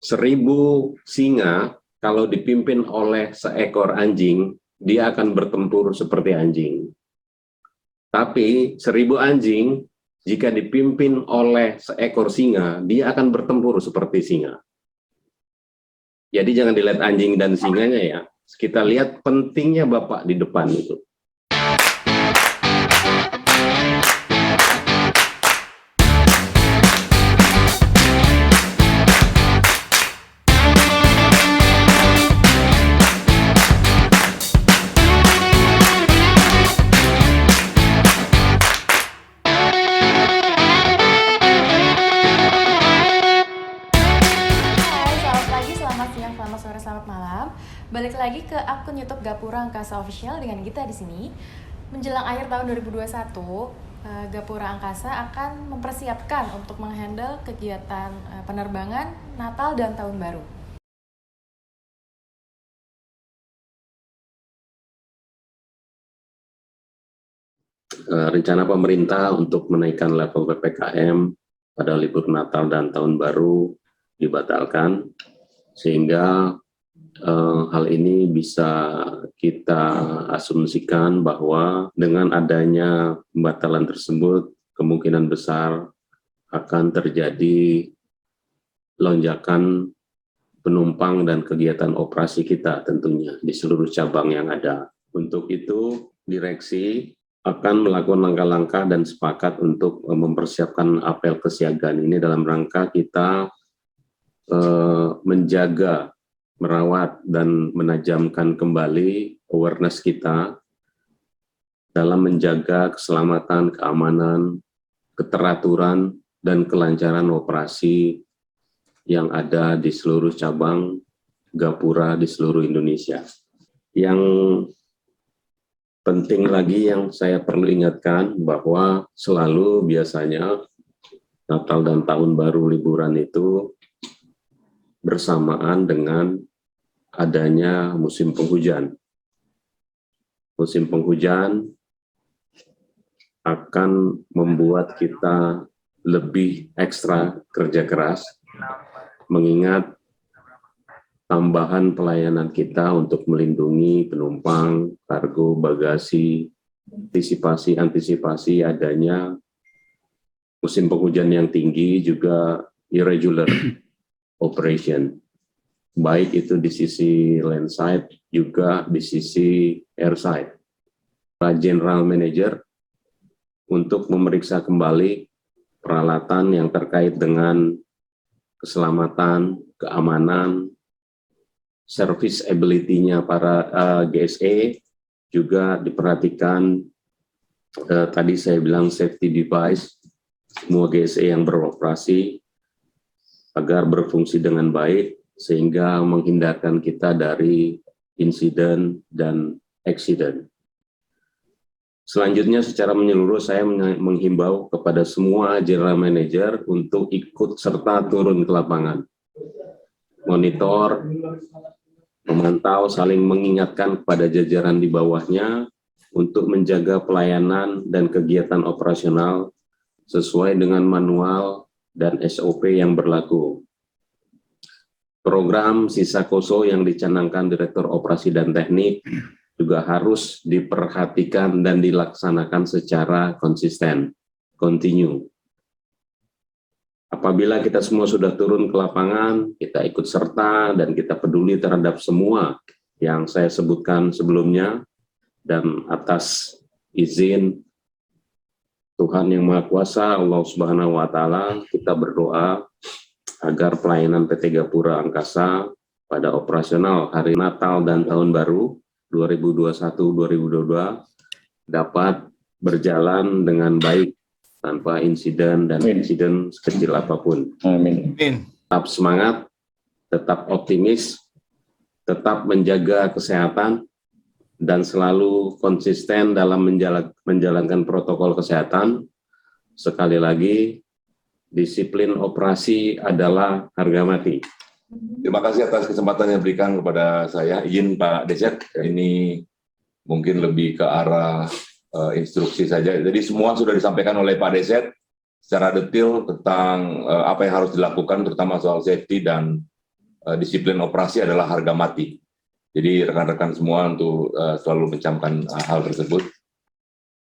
1000 singa kalau dipimpin oleh seekor anjing, dia akan bertempur seperti anjing. Tapi 1000 anjing, jika dipimpin oleh seekor singa, dia akan bertempur seperti singa. Jadi jangan dilihat anjing dan singanya ya. Kita lihat pentingnya Bapak di depan itu. Balik lagi ke akun YouTube Gapura Angkasa Official dengan kita di sini. Menjelang akhir tahun 2021, Gapura Angkasa akan mempersiapkan untuk menghandle kegiatan penerbangan Natal dan Tahun Baru. Rencana pemerintah untuk menaikkan level PPKM pada libur Natal dan Tahun Baru dibatalkan, sehingga hal ini bisa kita asumsikan bahwa dengan adanya pembatalan tersebut kemungkinan besar akan terjadi lonjakan penumpang dan kegiatan operasi kita tentunya di seluruh cabang yang ada. Untuk itu, direksi akan melakukan langkah-langkah dan sepakat untuk mempersiapkan apel kesiagaan ini dalam rangka kita menjaga, merawat, dan menajamkan kembali awareness kita dalam menjaga keselamatan, keamanan, keteraturan, dan kelancaran operasi yang ada di seluruh cabang Gapura di seluruh Indonesia. Yang penting lagi yang saya perlu ingatkan bahwa selalu biasanya Natal dan Tahun Baru liburan itu bersamaan dengan adanya musim penghujan. Musim penghujan akan membuat kita lebih ekstra kerja keras, mengingat tambahan pelayanan kita untuk melindungi penumpang, kargo, bagasi, antisipasi adanya musim penghujan yang tinggi, juga irregular operation, baik itu di sisi landside juga di sisi airside. Pak General Manager untuk memeriksa kembali peralatan yang terkait dengan keselamatan, keamanan, service ability-nya para GSE juga diperhatikan. Tadi saya bilang safety device, semua GSE yang beroperasi agar berfungsi dengan baik sehingga menghindarkan kita dari insiden dan accident. Selanjutnya secara menyeluruh saya menghimbau kepada semua general manager untuk ikut serta turun ke lapangan. Monitor, memantau, saling mengingatkan kepada jajaran di bawahnya untuk menjaga pelayanan dan kegiatan operasional sesuai dengan manual dan SOP yang berlaku. Program Sisa Koso yang dicanangkan Direktur Operasi dan Teknik juga harus diperhatikan dan dilaksanakan secara konsisten, continue. Apabila kita semua sudah turun ke lapangan, kita ikut serta dan kita peduli terhadap semua yang saya sebutkan sebelumnya, dan atas izin Tuhan Yang Maha Kuasa, Allah Subhanahu wa Ta'ala, kita berdoa agar pelayanan PT Gapura Angkasa pada operasional hari Natal dan Tahun Baru 2021-2022 dapat berjalan dengan baik tanpa insiden dan insiden sekecil apapun. Amin. Tetap semangat, tetap optimis, tetap menjaga kesehatan, dan selalu konsisten dalam menjalankan protokol kesehatan. Sekali lagi, disiplin operasi adalah harga mati. Terima kasih atas kesempatan yang diberikan kepada saya. Izin Pak Desek, ini mungkin lebih ke arah instruksi saja. Jadi semua sudah disampaikan oleh Pak Desek secara detail tentang apa yang harus dilakukan, terutama soal safety dan disiplin operasi adalah harga mati. Jadi rekan-rekan semua untuk selalu mencamkan hal tersebut.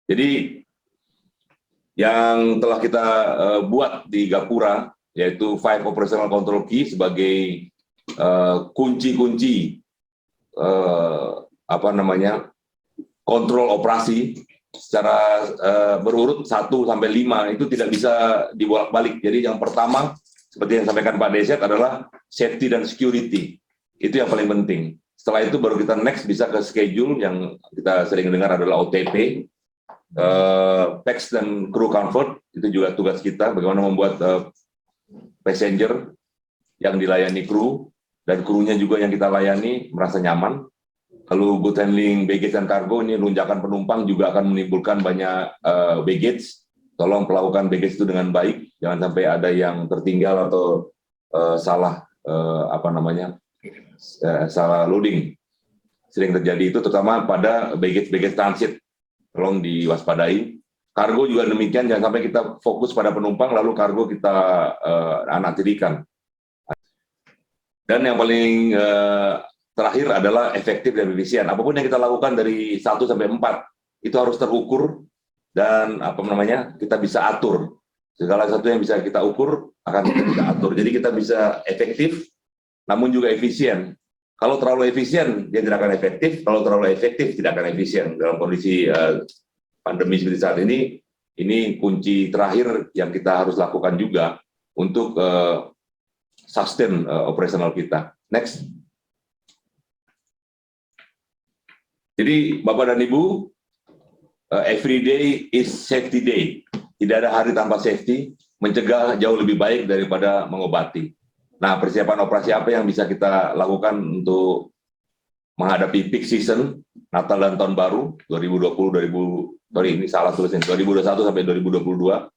Jadi yang telah kita buat di Gapura, yaitu 5 Operational Control Key sebagai kunci-kunci kontrol operasi secara berurut 1 sampai 5 itu tidak bisa dibolak-balik. Jadi yang pertama seperti yang disampaikan Pak Desyat adalah safety dan security. Itu yang paling penting. Setelah itu baru kita next bisa ke schedule yang kita sering dengar adalah OTP, PAX dan crew comfort. Itu juga tugas kita, bagaimana membuat passenger yang dilayani kru dan krunya juga yang kita layani merasa nyaman. Lalu good handling baggage dan kargo, ini lonjakan penumpang juga akan menimbulkan banyak baggage. Tolong melakukan baggage itu dengan baik, jangan sampai ada yang tertinggal atau salah salah loading. Sering terjadi itu terutama pada baggage transit, tolong diwaspadai. Kargo juga demikian, jangan sampai kita fokus pada penumpang lalu kargo kita anaktirikan. Dan yang paling terakhir adalah efektif dan efisien. Apapun yang kita lakukan dari 1 sampai 4 itu harus terukur dan kita bisa atur. Segala sesuatu yang bisa kita ukur akan kita atur. Jadi kita bisa efektif namun juga efisien. Kalau terlalu efisien dia tidak akan efektif, kalau terlalu efektif tidak akan efisien. Dalam kondisi pandemi seperti saat ini kunci terakhir yang kita harus lakukan juga untuk sustain operasional kita. Next. Jadi Bapak dan Ibu, every day is safety day. Tidak ada hari tanpa safety, mencegah jauh lebih baik daripada mengobati. Nah, persiapan operasi apa yang bisa kita lakukan untuk menghadapi peak season, Natal dan Tahun Baru, 2021 sampai 2022.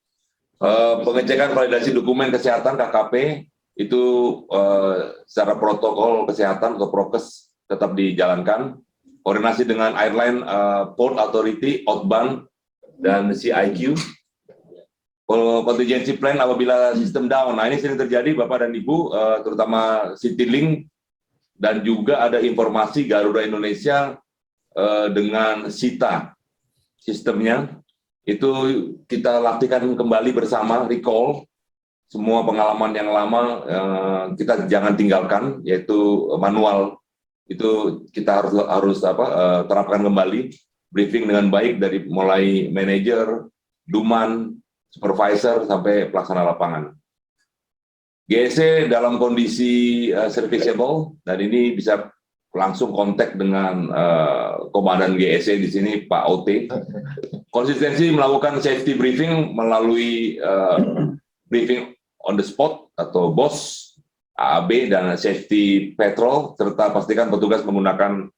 Pengecekan validasi dokumen kesehatan KKP, itu secara protokol kesehatan atau prokes tetap dijalankan. Koordinasi dengan airline, port authority, outbound, dan CIQ. Contingency plan apabila sistem down. Nah, ini sering terjadi Bapak dan Ibu, terutama Citylink, dan juga ada informasi Garuda Indonesia dengan SITA sistemnya. Itu kita latihkan kembali bersama, recall. Semua pengalaman yang lama kita jangan tinggalkan, yaitu manual. Itu kita harus terapkan kembali, briefing dengan baik dari mulai manajer, duman, supervisor sampai pelaksana lapangan. GSC dalam kondisi serviceable, dan ini bisa langsung kontak dengan komandan GSC di sini Pak OT. Konsistensi melakukan safety briefing melalui briefing on the spot atau BOS, AAB, dan safety patrol, serta pastikan petugas menggunakan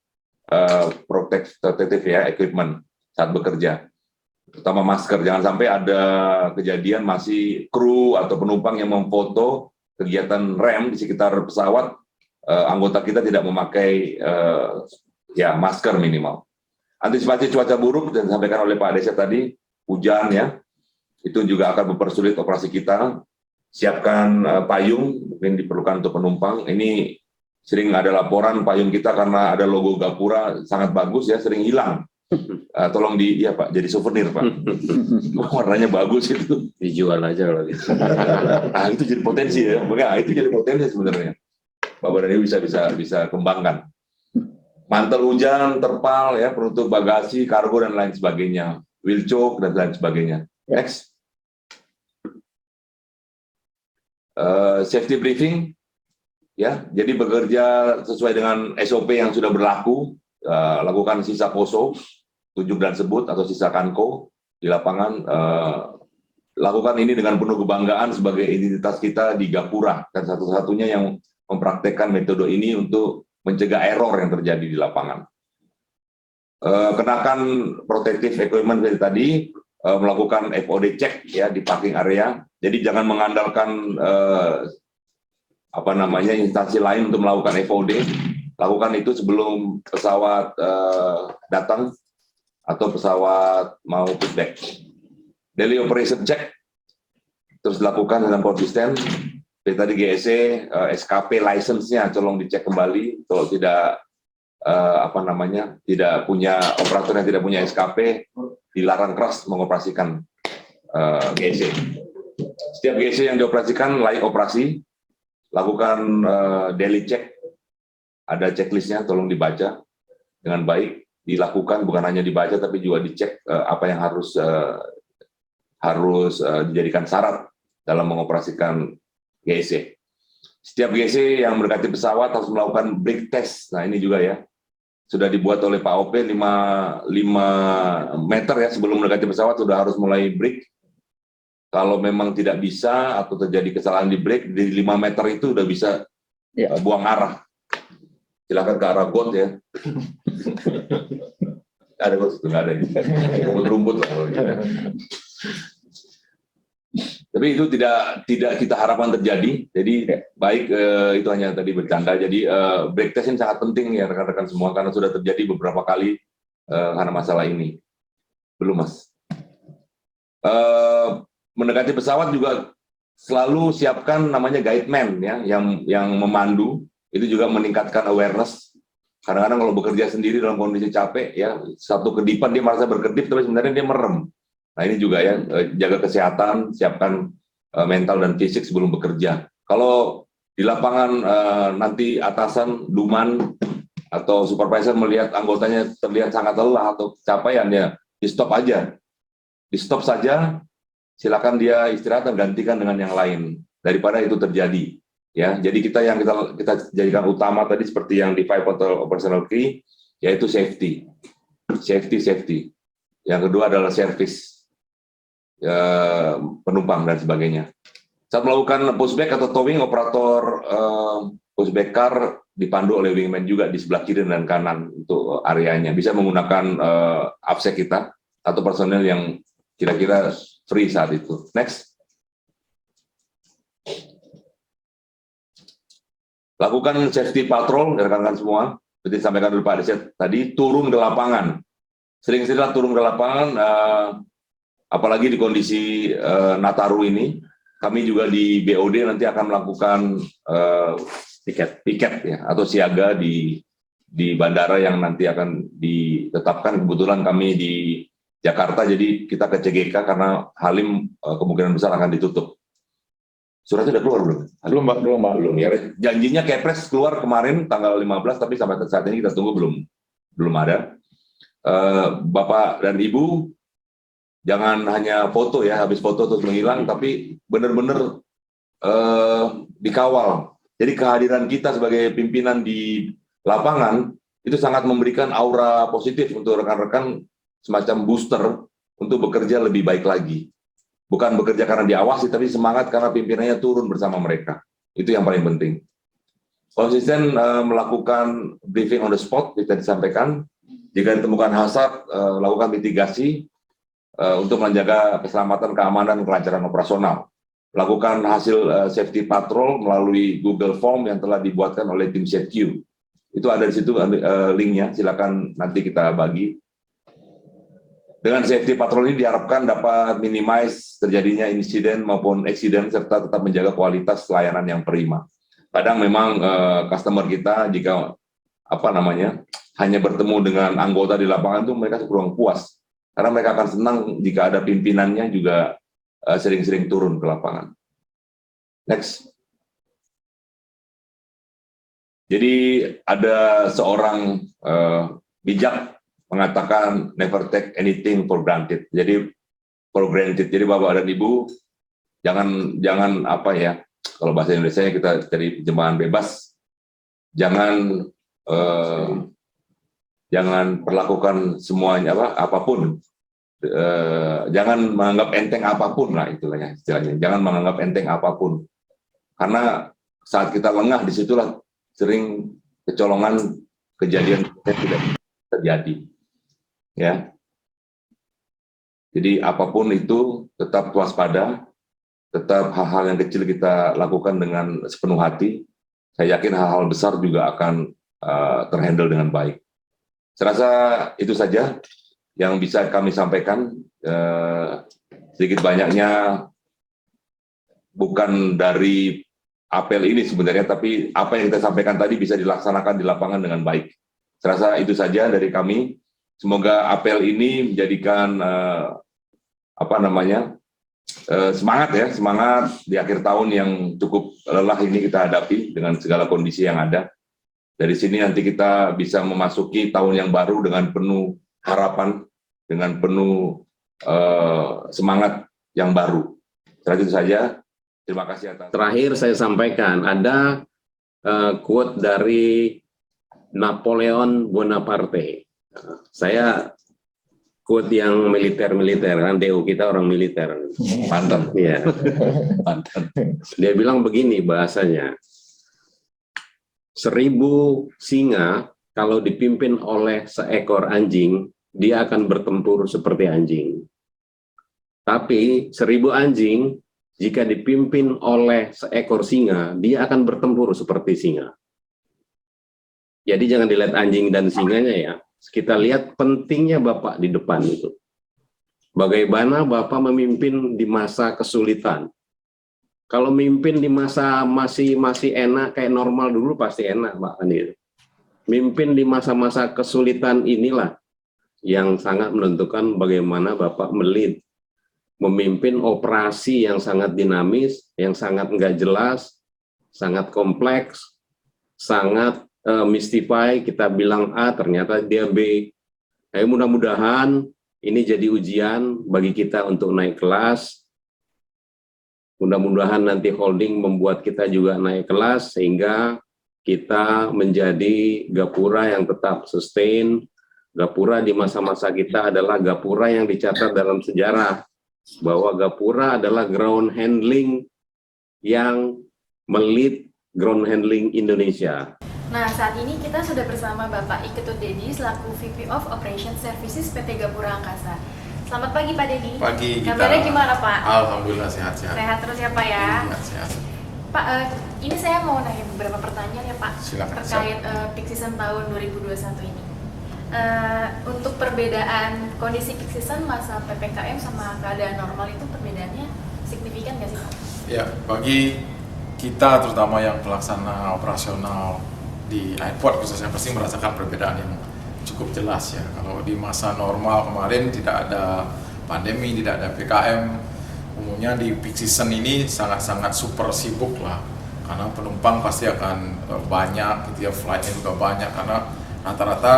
protective equipment saat bekerja, terutama masker. Jangan sampai ada kejadian masih kru atau penumpang yang memfoto kegiatan rem di sekitar pesawat, anggota kita tidak memakai masker minimal. Antisipasi cuaca buruk dan disampaikan oleh Pak Desyat tadi, hujan ya, itu juga akan mempersulit operasi kita. Siapkan payung, mungkin diperlukan untuk penumpang. Ini sering ada laporan payung kita karena ada logo Gapura sangat bagus ya, sering hilang. Tolong Pak, jadi souvenir Pak. Warnanya bagus itu. Dijual aja kalau gitu. Nah, itu jadi potensi ya. Itu jadi potensi sebenarnya. Bapak dan Ibu bisa kembangkan. Mantel hujan, terpal ya, penutup bagasi, kargo dan lain sebagainya. Wheel choke dan lain sebagainya. Next. Safety briefing, ya. Jadi bekerja sesuai dengan SOP yang sudah berlaku. Lakukan sisa poso, tunjuk dan sebut atau sisa kanko di lapangan. Lakukan ini dengan penuh kebanggaan sebagai identitas kita di Gapura, dan satu-satunya yang mempraktekkan metode ini untuk mencegah error yang terjadi di lapangan. Kenakan protective equipment dari tadi, melakukan FOD check ya di parking area. Jadi jangan mengandalkan instansi lain untuk melakukan FOD. Lakukan itu sebelum pesawat datang atau pesawat mau feedback. Daily operation check terus dilakukan dengan konsisten. seperti tadi GSC, SKP license-nya tolong dicek kembali. Kalau tidak tidak punya operator yang tidak punya SKP, dilarang keras mengoperasikan GSC. Setiap GSC yang dioperasikan layak operasi, lakukan daily check, ada checklistnya, tolong dibaca dengan baik, dilakukan bukan hanya dibaca tapi juga dicek apa yang harus dijadikan syarat dalam mengoperasikan GSC. Setiap GSC yang mendekati pesawat harus melakukan brake test. Nah ini juga ya, sudah dibuat oleh Pak OP 5 meter ya sebelum mendekati pesawat sudah harus mulai brake. Kalau memang tidak bisa atau terjadi kesalahan di brake, di 5 meter itu udah bisa buang arah. Silakan ke arah got ya. Ada got itu nggak ada ya. Rumput-rumput lah. Tapi itu tidak kita harapkan terjadi. Jadi baik itu hanya tadi bercanda. Jadi brake test ini sangat penting ya rekan-rekan semua karena sudah terjadi beberapa kali karena masalah ini. Belum Mas. Mendekati pesawat juga selalu siapkan namanya guide man ya yang memandu. Itu juga meningkatkan awareness. Kadang-kadang kalau bekerja sendiri dalam kondisi capek ya satu kedipan dia merasa berkedip tapi sebenarnya dia merem. Nah ini juga ya, jaga kesehatan, siapkan mental dan fisik sebelum bekerja. Kalau di lapangan nanti atasan, duman, atau supervisor melihat anggotanya terlihat sangat lelah atau capaian, ya di stop aja. Di stop saja, silakan dia istirahat dan gantikan dengan yang lain, daripada itu terjadi. Ya, jadi kita jadikan utama tadi seperti yang di 5 operational key, yaitu safety. Safety. Yang kedua adalah service. Penumpang dan sebagainya. Saat melakukan pushback atau towing, operator pushback car dipandu oleh wingman juga di sebelah kiri dan kanan untuk areanya. Bisa menggunakan AFSEC kita atau personel yang kira-kira free saat itu. Next. Lakukan safety patrol, rekan-rekan semua. Seperti disampaikan oleh Pak Desyat tadi, turun ke lapangan. Sering-sering turun ke lapangan, apalagi di kondisi Nataru ini, kami juga di BOD nanti akan melakukan piket ya atau siaga di bandara yang nanti akan ditetapkan. Kebetulan kami di Jakarta, jadi kita ke CGK karena Halim kemungkinan besar akan ditutup. Suratnya sudah keluar belum? Belum ya. Janjinya Kepres keluar kemarin tanggal 15, tapi sampai saat ini kita tunggu belum ada. Bapak dan Ibu, jangan hanya foto ya, habis foto terus menghilang, tapi benar-benar dikawal. Jadi kehadiran kita sebagai pimpinan di lapangan itu sangat memberikan aura positif untuk rekan-rekan, semacam booster untuk bekerja lebih baik lagi. Bukan bekerja karena diawasi, tapi semangat karena pimpinannya turun bersama mereka. Itu yang paling penting. Konsisten melakukan briefing on the spot, kita disampaikan. Jika ditemukan hazard, lakukan mitigasi untuk menjaga keselamatan, keamanan, kelancaran operasional. Lakukan hasil safety patrol melalui Google Form yang telah dibuatkan oleh tim SafeQ. Itu ada di situ linknya, silakan nanti kita bagi. Dengan safety patrol ini diharapkan dapat minimize terjadinya insiden maupun eksiden serta tetap menjaga kualitas layanan yang prima. Kadang memang customer kita jika hanya bertemu dengan anggota di lapangan itu mereka kurang puas. Karena mereka akan senang jika ada pimpinannya juga sering-sering turun ke lapangan. Next. Jadi ada seorang bijak mengatakan never take anything for granted. Jadi for granted. Jadi Bapak dan Ibu jangan kalau bahasa Indonesia kita cari terjemahan bebas. Jangan perlakukan semuanya apapun. Jangan menganggap enteng apapun lah istilahnya. Jangan menganggap enteng apapun. Karena saat kita lengah disitulah sering kecolongan kejadian tidak terjadi. Ya. Jadi apapun itu tetap waspada, tetap hal-hal yang kecil kita lakukan dengan sepenuh hati. Saya yakin hal-hal besar juga akan terhandle dengan baik. Saya rasa itu saja yang bisa kami sampaikan. Sedikit banyaknya bukan dari apel ini sebenarnya, tapi apa yang kita sampaikan tadi bisa dilaksanakan di lapangan dengan baik. Saya rasa itu saja dari kami. Semoga apel ini menjadikan semangat di akhir tahun yang cukup lelah ini kita hadapi dengan segala kondisi yang ada. Dari sini nanti kita bisa memasuki tahun yang baru dengan penuh harapan, dengan penuh semangat yang baru. Itu saja. Terima kasih atas. Terakhir saya sampaikan, ada quote dari Napoleon Bonaparte. Saya quote yang militer-militer, kan DO kita orang militer. Mantap. Ya. Dia bilang begini bahasanya, 1000 singa kalau dipimpin oleh seekor anjing, dia akan bertempur seperti anjing. Tapi 1000 anjing, jika dipimpin oleh seekor singa, dia akan bertempur seperti singa. Jadi jangan dilihat anjing dan singanya ya. Kita lihat pentingnya Bapak di depan itu. Bagaimana Bapak memimpin di masa kesulitan. Kalau mimpin di masa masih enak, kayak normal dulu pasti enak Pak Anil. Mimpin di masa-masa kesulitan inilah yang sangat menentukan bagaimana Bapak melihat. Memimpin operasi yang sangat dinamis, yang sangat nggak jelas, sangat kompleks, sangat mystify, kita bilang A, ternyata dia B. Mudah-mudahan ini jadi ujian bagi kita untuk naik kelas. Mudah-mudahan nanti holding membuat kita juga naik kelas, sehingga kita menjadi Gapura yang tetap sustain. Gapura di masa-masa kita adalah Gapura yang dicatat dalam sejarah, bahwa Gapura adalah ground handling yang melit ground handling Indonesia. Nah, saat ini kita sudah bersama Bapak Iketut Dedi selaku VP of Operation Services PT Gapura Angkasa. Selamat pagi Pak Dedi. Pagi. Kabarnya gimana Pak? Alhamdulillah sehat-sehat. Sehat terus ya Pak ya? Iya, sehat. Pak, ini saya mau nanya beberapa pertanyaan ya Pak. Silakan. Terkait peak season tahun 2021 ini. Untuk perbedaan kondisi peak season masa PPKM sama keadaan normal itu perbedaannya signifikan nggak sih Pak? Ya, bagi kita terutama yang pelaksana operasional di airport khususnya pasti merasakan perbedaan yang cukup jelas ya. Kalau di masa normal kemarin tidak ada pandemi, tidak ada PPKM, umumnya di peak season ini sangat-sangat super sibuk lah. Karena penumpang pasti akan banyak, gitu ya, flightnya juga banyak karena rata-rata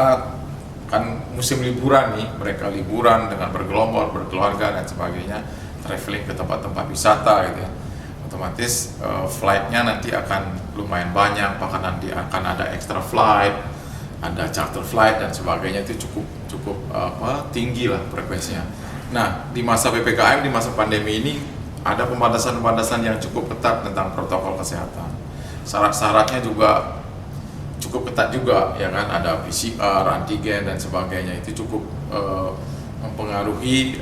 kan musim liburan nih, mereka liburan dengan bergelombol, berkeluarga dan sebagainya, traveling ke tempat-tempat wisata gitu ya. Otomatis flightnya nanti akan lumayan banyak, bahkan nanti akan ada extra flight, ada charter flight dan sebagainya, itu cukup tinggi lah frekuensinya. Nah, di masa PPKM, di masa pandemi ini ada pembatasan-pembatasan yang cukup ketat tentang protokol kesehatan. Syarat-syaratnya juga cukup ketat juga, ya kan, ada PCR, antigen dan sebagainya, itu cukup mempengaruhi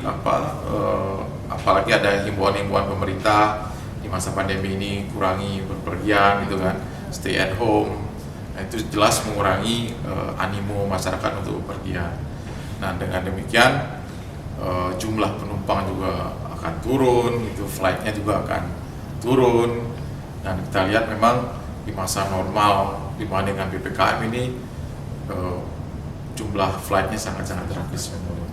apalagi ada himbauan-himbauan pemerintah di masa pandemi ini, kurangi berpergian gitu kan, stay at home. Nah, itu jelas mengurangi animo masyarakat untuk bepergian. Nah, dengan demikian jumlah penumpang juga akan turun, itu flightnya juga akan turun, dan kita lihat memang di masa normal dibanding dengan PPKM ini jumlah flightnya sangat-sangat drastis menurun.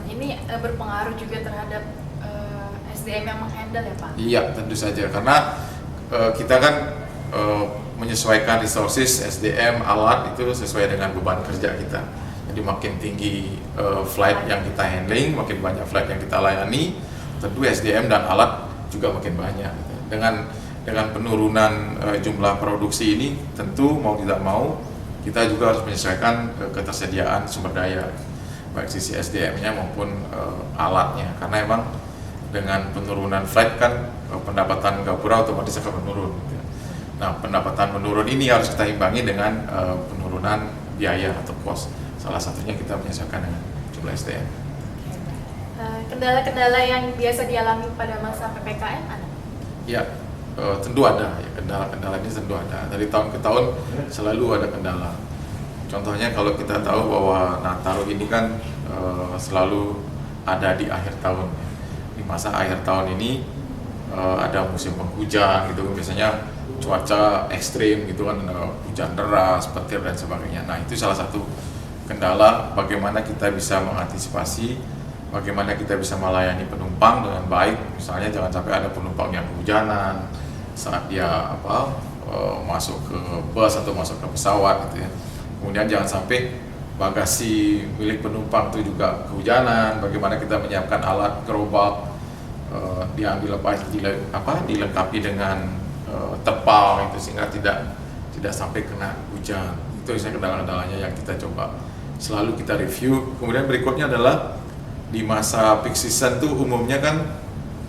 Ini berpengaruh juga terhadap SDM yang menghandle ya Pak? Iya, tentu saja, karena kita kan menyesuaikan resources, SDM, alat itu sesuai dengan beban kerja kita. Jadi makin tinggi flight yang kita handling, makin banyak flight yang kita layani, tentu SDM dan alat juga makin banyak. Dengan penurunan jumlah produksi ini, tentu mau tidak mau kita juga harus menyesuaikan ketersediaan sumber daya, baik sisi SDM-nya maupun alatnya. Karena emang dengan penurunan flight kan pendapatan Gapura otomatis akan menurun. Nah, pendapatan menurun ini harus kita imbangi dengan penurunan biaya atau cost. Salah satunya kita menyesuaikan dengan jumlah SDM. Kendala-kendala yang biasa dialami pada masa PPKM ada? Ya, tentu ada. Ya, kendala-kendala ini tentu ada. Dari tahun ke tahun selalu ada kendala. Contohnya kalau kita tahu bahwa Natal ini kan selalu ada di akhir tahun. Di masa akhir tahun ini ada musim penghujan gitu, biasanya cuaca ekstrim gitu kan, hujan deras, petir dan sebagainya. Nah itu salah satu kendala bagaimana kita bisa mengantisipasi, bagaimana kita bisa melayani penumpang dengan baik. Misalnya jangan sampai ada penumpang yang kehujanan saat dia masuk ke bus atau masuk ke pesawat gitu ya. Kemudian jangan sampai bagasi milik penumpang itu juga kehujanan. Bagaimana kita menyiapkan alat gerobak, dilengkapi dengan terpal itu sehingga tidak sampai kena hujan. Itu kendala-kendalanya yang kita coba selalu kita review. Kemudian berikutnya adalah di masa peak season tuh umumnya kan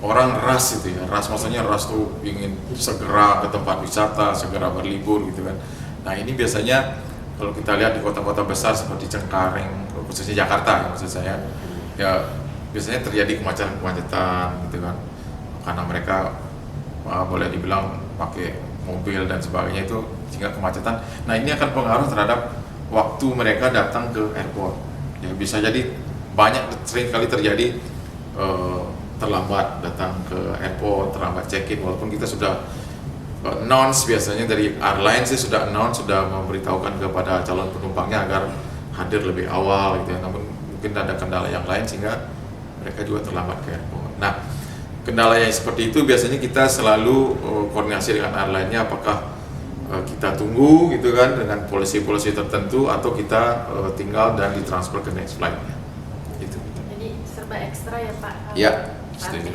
orang rush itu ya, maksudnya rush tuh ingin segera ke tempat wisata, segera berlibur gitu kan. Nah ini biasanya kalau kita lihat di kota-kota besar seperti Cengkareng, khususnya Jakarta ya maksud saya, ya biasanya terjadi kemacetan gitu kan, karena mereka boleh dibilang pakai mobil dan sebagainya itu sehingga kemacetan. Nah ini akan pengaruh terhadap waktu mereka datang ke airport. Ya bisa jadi sering kali terjadi terlambat datang ke airport, terlambat check-in walaupun kita sudah announce, biasanya dari airline sih sudah announce, sudah memberitahukan kepada calon penumpangnya agar hadir lebih awal gitu ya. Namun mungkin ada kendala yang lain sehingga mereka juga terlambat ke airport. Nah, kendala yang seperti itu biasanya kita selalu koordinasi dengan airline-nya, apakah kita tunggu gitu kan dengan polisi-polisi tertentu atau kita tinggal dan ditransfer ke next flight-nya. Gitu. Jadi serba ekstra ya Pak? Ya, setuju.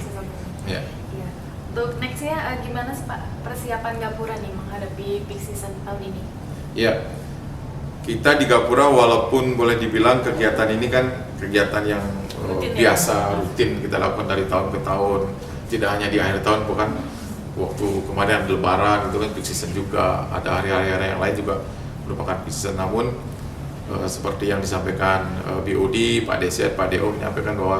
Ya. Iya. Untuk nextnya gimana sih Pak persiapan Gapura nih menghadapi peak season tahun ini? Ya, kita di Gapura walaupun boleh dibilang kegiatan ini kan kegiatan yang biasa, rutin kita lakukan dari tahun ke tahun, tidak hanya di akhir tahun, bukan waktu kemarin ada Lebaran itu kan peak season juga, ada hari-hari yang lain juga merupakan peak season. Namun seperti yang disampaikan BOD, Pak DZ, Pak DO menyampaikan bahwa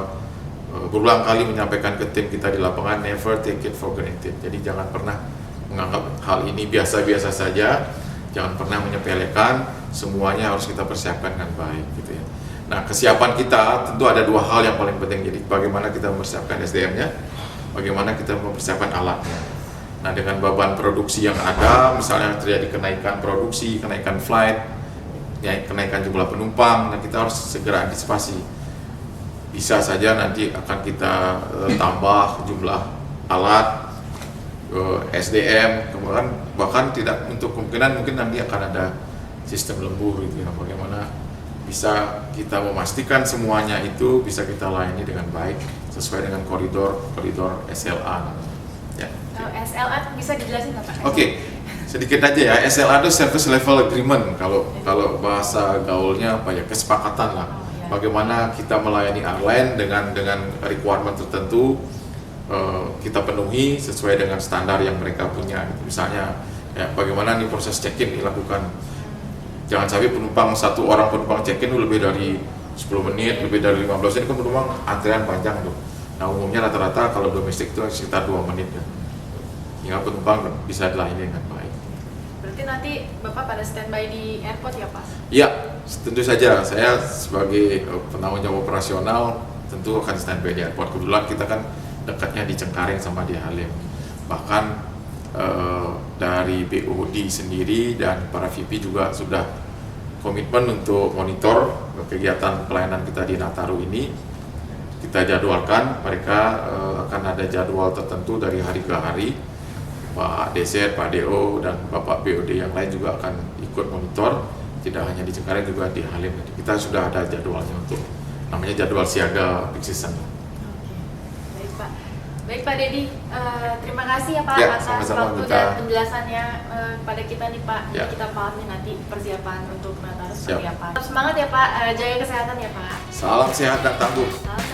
berulang kali menyampaikan ke tim kita di lapangan, never take it for granted. Jadi jangan pernah menganggap hal ini biasa-biasa saja, jangan pernah menyepelekan, semuanya harus kita persiapkan dengan baik gitu ya. Nah, kesiapan kita tentu ada dua hal yang paling penting. Jadi bagaimana kita mempersiapkan SDM-nya, bagaimana kita mempersiapkan alatnya. Nah, dengan beban produksi yang ada, misalnya terjadi kenaikan produksi, kenaikan flight, kenaikan jumlah penumpang, nah kita harus segera antisipasi. Bisa saja nanti akan kita tambah jumlah alat, SDM, bahkan tidak untuk kemungkinan mungkin nanti akan ada sistem lembur gitu ya. Bagaimana bisa kita memastikan semuanya itu bisa kita layani dengan baik sesuai dengan koridor SLA. Ya. SLA bisa dijelasin nggak Pak? Oke, sedikit aja ya. SLA itu Service Level Agreement. Kalau bahasa gaulnya apa ya, kesepakatan lah. Bagaimana kita melayani airline dengan requirement tertentu kita penuhi sesuai dengan standar yang mereka punya. Misalnya ya, bagaimana nih proses check-in dilakukan. Jangan sampai satu orang penumpang check-in lebih dari 10 menit, lebih dari 15 menit, kan penumpang antrian panjang tuh. Nah umumnya rata-rata kalau domestik itu sekitar 2 menit ya. Hingga penumpang bisa dilayani dengan baik. Berarti nanti Bapak pada standby di airport ya Pak? Ya, tentu saja. Saya sebagai penanggung jawab operasional tentu akan standby di airport. Kebetulan kita kan dekatnya di Cengkareng sama di Halim. Bahkan dari BOD sendiri dan para VP juga sudah komitmen untuk monitor kegiatan pelayanan kita di Nataru ini. Kita jadwalkan, mereka akan ada jadwal tertentu dari hari ke hari. Pak DZ, Pak DO, dan Bapak BOD yang lain juga akan ikut monitor, tidak hanya di Cengkareng juga di Halim. Kita sudah ada jadwalnya untuk namanya jadwal siaga peak season. Baik Pak Dedi, terima kasih ya Pak ya, atas waktu dan penjelasannya pada kita nih Pak. Ya. Kita pahami nanti persiapan untuk Nataru seperti apa. Tetap semangat ya Pak, jaga kesehatan ya Pak. Salam sehat dan tangguh. Salam